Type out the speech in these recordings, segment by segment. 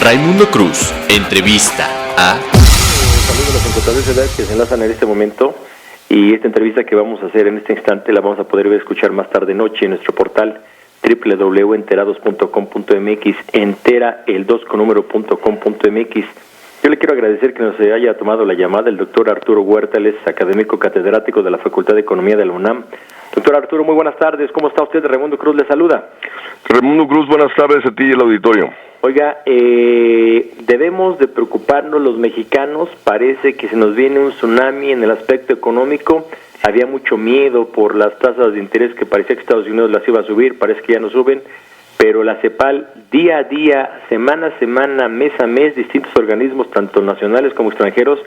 Raimundo Cruz, entrevista a... Saludos a los encontradores de edad que se enlazan en este momento, y esta entrevista que vamos a hacer en este instante la vamos a poder escuchar más tarde noche en nuestro portal www.enterados.com.mx, enterael2.com.mx. Yo le quiero agradecer que nos haya tomado la llamada el doctor Arturo Huerta, él es académico catedrático de la Facultad de Economía de la UNAM. Doctor Arturo, muy buenas tardes, ¿cómo está usted? Raimundo Cruz le saluda. Raimundo Cruz, buenas tardes a ti y al auditorio. Oiga, debemos de preocuparnos los mexicanos, parece que se nos viene un tsunami en el aspecto económico. Había mucho miedo por las tasas de interés que parecía que Estados Unidos las iba a subir, parece que ya no suben, pero la CEPAL día a día, semana a semana, mes a mes, distintos organismos, tanto nacionales como extranjeros,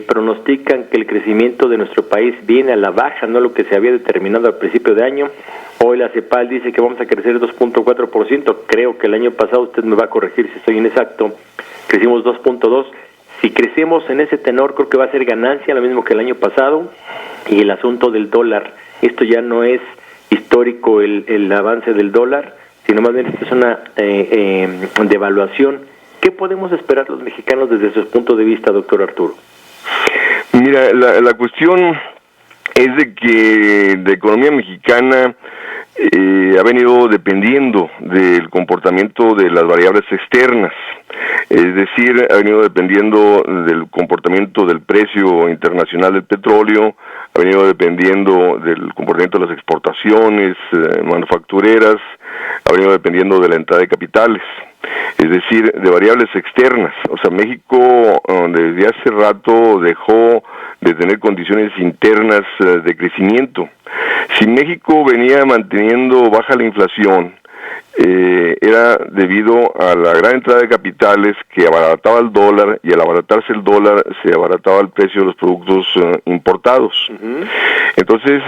pronostican que el crecimiento de nuestro país viene a la baja, no lo que se había determinado al principio de año. Hoy la CEPAL dice que vamos a crecer 2.4%, creo que el año pasado, usted me va a corregir si estoy inexacto, crecimos 2.2%. Si crecemos en ese tenor, creo que va a ser ganancia, lo mismo que el año pasado. Y el asunto del dólar, esto ya no es histórico el avance del dólar, sino más bien esto es una devaluación. ¿Qué podemos esperar los mexicanos desde su punto de vista, doctor Arturo? Mira, la cuestión es de que la economía mexicana ha venido dependiendo del comportamiento de las variables externas, es decir, ha venido dependiendo del comportamiento del precio internacional del petróleo, ha venido dependiendo del comportamiento de las exportaciones manufactureras, ha venido dependiendo de la entrada de capitales, es decir, de variables externas. O sea, México desde hace rato dejó de tener condiciones internas de crecimiento. Si México venía manteniendo baja la inflación, era debido a la gran entrada de capitales que abarataba el dólar, y al abaratarse el dólar se abarataba el precio de los productos importados. Uh-huh. Entonces,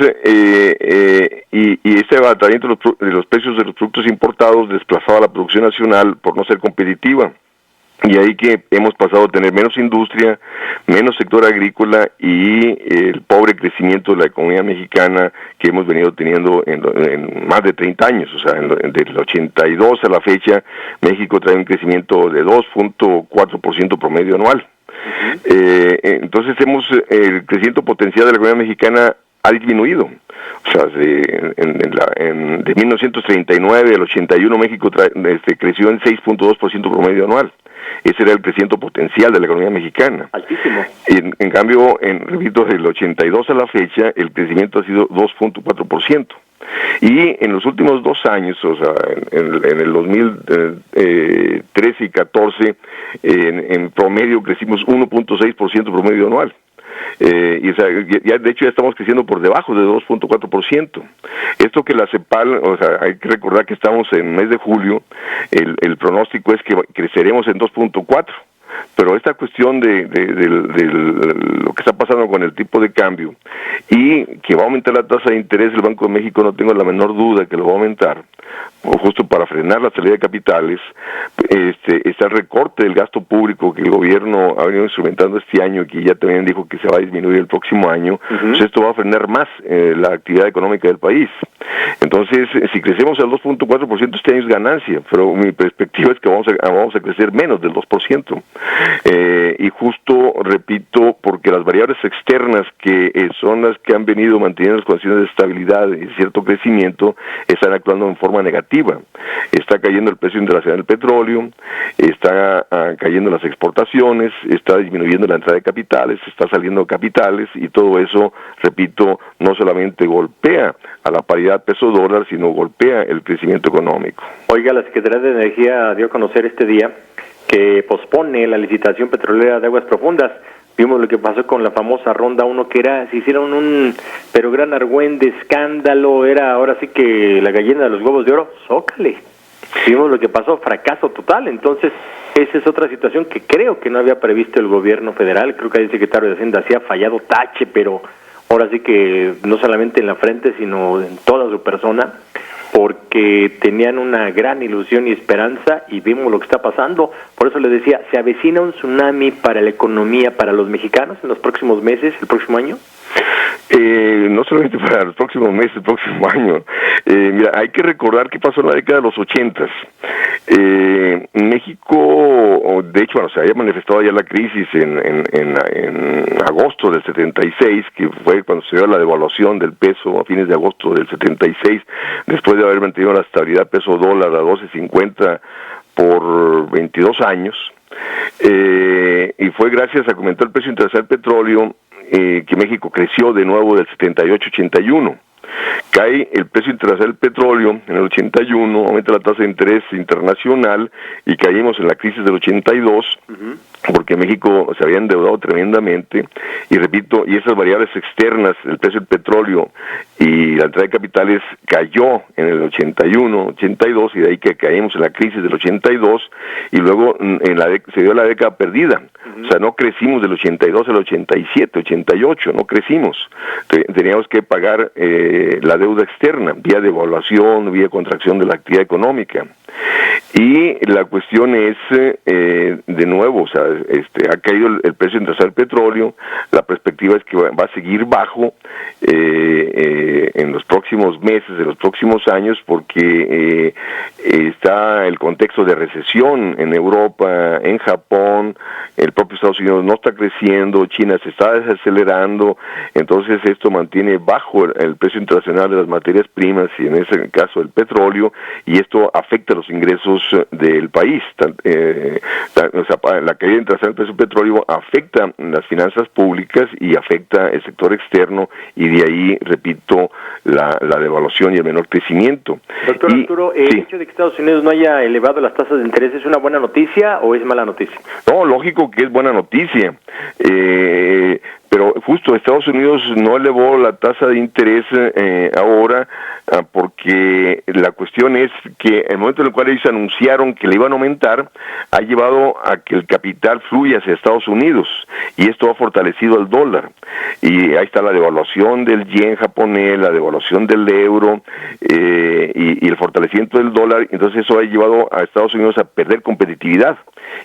y ese abaratamiento de los precios de los productos importados desplazaba la producción nacional por no ser competitiva. Y ahí que hemos pasado a tener menos industria, menos sector agrícola y el pobre crecimiento de la economía mexicana que hemos venido teniendo en más de 30 años. O sea, del 82 a la fecha, México trae un crecimiento de 2.4% promedio anual. Entonces el crecimiento potencial de la economía mexicana ha disminuido. O sea, de 1939 al 81 México creció en 6.2% promedio anual. Ese era el crecimiento potencial de la economía mexicana. Altísimo. En cambio, repito, del 82 a la fecha, el crecimiento ha sido 2.4%. Y en los últimos 2 años, o sea, en el 2013 y 14, en promedio crecimos 1.6% promedio anual. Y o sea, de hecho ya estamos creciendo por debajo de 2.4%. Esto que la CEPAL, o sea, hay que recordar que estamos en el mes de julio, el pronóstico es que creceremos en 2.4%. Pero esta cuestión de lo que está pasando con el tipo de cambio y que va a aumentar la tasa de interés del Banco de México, no tengo la menor duda que lo va a aumentar, justo para frenar la salida de capitales. Está el recorte del gasto público que el gobierno ha venido instrumentando este año, que ya también dijo que se va a disminuir el próximo año. Uh-huh. Pues esto va a frenar más la actividad económica del país. Entonces, si crecemos al 2.4%, este año es ganancia, pero mi perspectiva es que vamos a crecer menos del 2%. Y justo, repito, porque las variables externas que son las que han venido manteniendo las condiciones de estabilidad y cierto crecimiento, están actuando en forma negativa. Está cayendo el precio internacional del petróleo, está cayendo las exportaciones, está disminuyendo la entrada de capitales, está saliendo capitales, y todo eso, repito, no solamente golpea a la paridad peso-dólar, sino golpea el crecimiento económico. Oiga, la Secretaría de Energía dio a conocer este día que pospone la licitación petrolera de aguas profundas. Vimos lo que pasó con la famosa Ronda 1, que se hicieron un gran argüén de escándalo, era ahora sí que la gallina de los huevos de oro, zócale. Vimos lo que pasó, fracaso total. Entonces, esa es otra situación que creo que no había previsto el gobierno federal. Creo que el secretario de Hacienda sí ha fallado tache, pero ahora sí que no solamente en la frente, sino en toda su persona, porque tenían una gran ilusión y esperanza, y vimos lo que está pasando. Por eso les decía, ¿se avecina un tsunami para la economía, para los mexicanos en los próximos meses, el próximo año? No solamente para los próximos meses, el próximo año. Mira, hay que recordar qué pasó en la década de los 80. México de hecho, se había manifestado ya la crisis en agosto del 76, que fue cuando se dio la devaluación del peso a fines de agosto del 76, después de haber mantenido la estabilidad peso-dólar a 12.50 por 22 años, y fue gracias a que aumentó el precio internacional del petróleo que México creció de nuevo del 78-81. Cae el precio internacional del petróleo en el 81, aumenta la tasa de interés internacional y caímos en la crisis del 82, porque México se había endeudado tremendamente, y repito, y esas variables externas, el precio del petróleo y la entrada de capitales cayó en el 81, 82, y de ahí que caímos en la crisis del 82, y luego se dio la década perdida. O sea, no crecimos del 82 al 87, 88, no crecimos. Teníamos que pagar la deuda externa, vía devaluación, vía contracción de la actividad económica. Y la cuestión es, de nuevo, o sea, ha caído el precio internacional del petróleo, la perspectiva es que va a seguir bajo en los próximos meses, en los próximos años, porque está el contexto de recesión en Europa, en Japón, el propio Estados Unidos no está creciendo, China se está desacelerando, entonces esto mantiene bajo el precio internacional de las materias primas y en ese caso el petróleo, y esto afecta los ingresos del país. O sea, la caída internacional del precio del petróleo afecta las finanzas públicas y afecta el sector externo, y de ahí, repito, la devaluación y el menor crecimiento. Doctor Arturo, ¿el hecho de que Estados Unidos no haya elevado las tasas de interés es una buena noticia o es mala noticia? No, lógico que es buena noticia. Pero justo Estados Unidos no elevó la tasa de interés ahora, porque la cuestión es que el momento en el cual ellos anunciaron que le iban a aumentar, ha llevado a que el capital fluya hacia Estados Unidos, y esto ha fortalecido el dólar. Y ahí está la devaluación del yen japonés, la devaluación del euro, y el fortalecimiento del dólar. Entonces eso ha llevado a Estados Unidos a perder competitividad.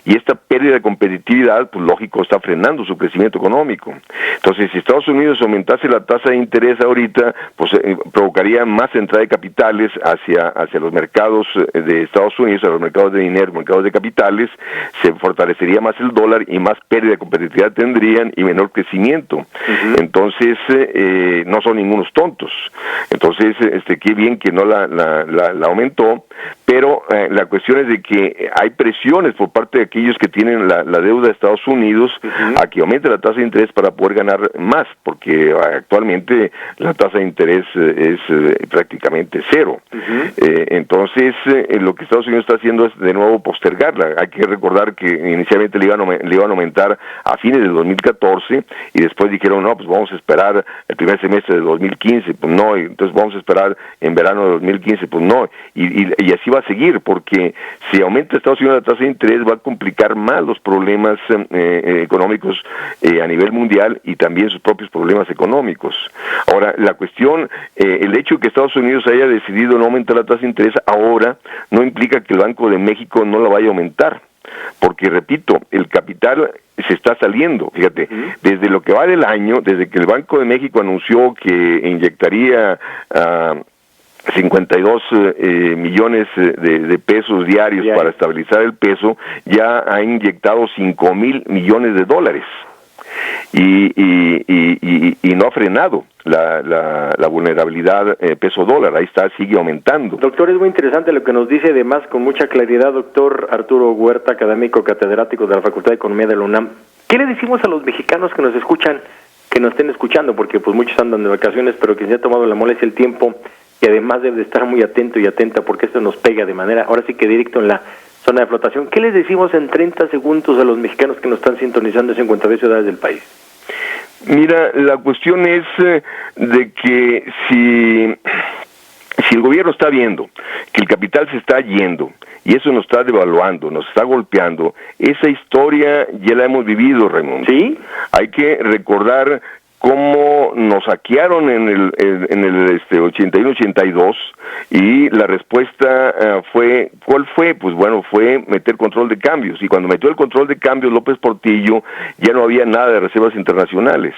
Y esta pérdida de competitividad, pues lógico, está frenando su crecimiento económico. Entonces, si Estados Unidos aumentase la tasa de interés ahorita, pues provocaría más entrada de capitales hacia los mercados de Estados Unidos, a los mercados de dinero, mercados de capitales, se fortalecería más el dólar y más pérdida de competitividad tendrían y menor crecimiento. Entonces, no son ningunos tontos. Entonces, qué bien que no la aumentó, pero la cuestión es de que hay presiones por parte de aquellos que tienen la deuda de Estados Unidos a que aumente la tasa de interés para poder ganar más, porque actualmente la tasa de interés es prácticamente cero. Entonces, lo que Estados Unidos está haciendo es de nuevo postergarla. Hay que recordar que inicialmente le iban a aumentar a fines del 2014 y después dijeron, no, pues vamos a esperar el primer semestre de 2015, pues no, y entonces vamos a esperar en verano de 2015, pues no, y así va a seguir, porque si aumenta Estados Unidos la tasa de interés va a complicar más los problemas económicos a nivel mundial y también sus propios problemas económicos. Ahora, la cuestión, el hecho de que Estados Unidos haya decidido no aumentar la tasa de interés ahora no implica que el Banco de México no la vaya a aumentar, porque repito, el capital se está saliendo. Fíjate, desde lo que va del año, desde que el Banco de México anunció que inyectaría 52 millones de pesos diarios para estabilizar el peso, ya ha inyectado 5,000 millones de dólares. Y no ha frenado la vulnerabilidad peso-dólar, ahí está, sigue aumentando. Doctor, es muy interesante lo que nos dice, además con mucha claridad, doctor Arturo Huerta, académico catedrático de la Facultad de Economía de la UNAM. ¿Qué le decimos a los mexicanos que nos escuchan, que nos estén escuchando? Porque pues muchos andan de vacaciones, pero que se ha tomado la molestia, el tiempo, y además debe de estar muy atento y atenta porque esto nos pega de manera, ahora sí que directo en la zona de flotación. ¿Qué les decimos en 30 segundos a los mexicanos que nos están sintonizando en 52 ciudades del país? Mira, la cuestión es de que si el gobierno está viendo que el capital se está yendo y eso nos está devaluando, nos está golpeando, esa historia ya la hemos vivido, Raimundo. ¿Sí? Hay que recordar cómo nos saquearon en el 81-82 y la respuesta fue, ¿cuál fue? Pues bueno, fue meter control de cambios, y cuando metió el control de cambios López Portillo ya no había nada de reservas internacionales.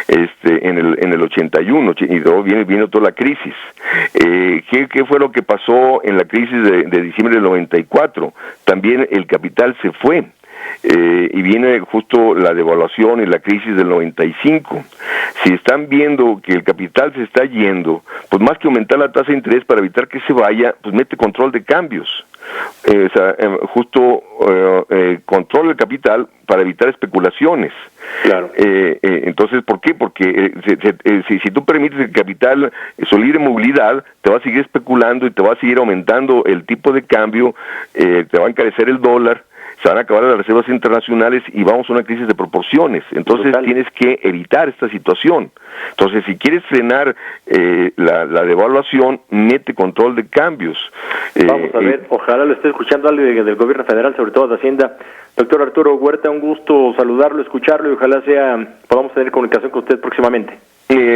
En el 81, y luego viene toda la crisis. ¿Qué fue lo que pasó en la crisis de diciembre del 94? También el capital se fue. y viene justo la devaluación y la crisis del 95. Si están viendo que el capital se está yendo, pues más que aumentar la tasa de interés para evitar que se vaya, pues mete control de cambios. Control del capital para evitar especulaciones. Claro. Entonces, ¿por qué? Porque si tú permites que el capital su libre movilidad, te va a seguir especulando y te va a seguir aumentando el tipo de cambio, te va a encarecer el dólar, se van a acabar las reservas internacionales y vamos a una crisis de proporciones. Entonces tienes que evitar esta situación. Entonces, si quieres frenar la devaluación, mete control de cambios. Vamos a ver, ojalá lo esté escuchando alguien del gobierno federal, sobre todo de Hacienda. Doctor Arturo Huerta, un gusto saludarlo, escucharlo y ojalá podamos tener comunicación con usted próximamente.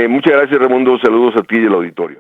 Muchas gracias, Raimundo. Saludos a ti y al auditorio.